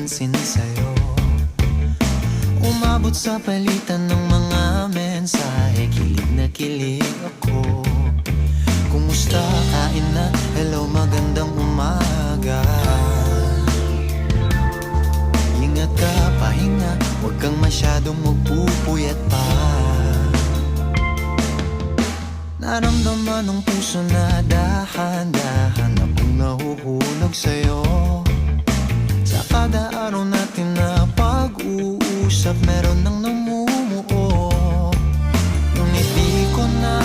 pansin sa'yo. Umabot sa palitan ng mga mensahe, kilig na kilig ako. Kumusta, kain na, hello, magandang umaga. Ingat ka, pahinga, huwag kang masyadong magpupuyat pa. Naramdaman ng puso na dahan-dahan akong nahuhulog sa'yo. Sa kada araw natin na pag-uusap, meron nang namumuo. Ngunit di ko na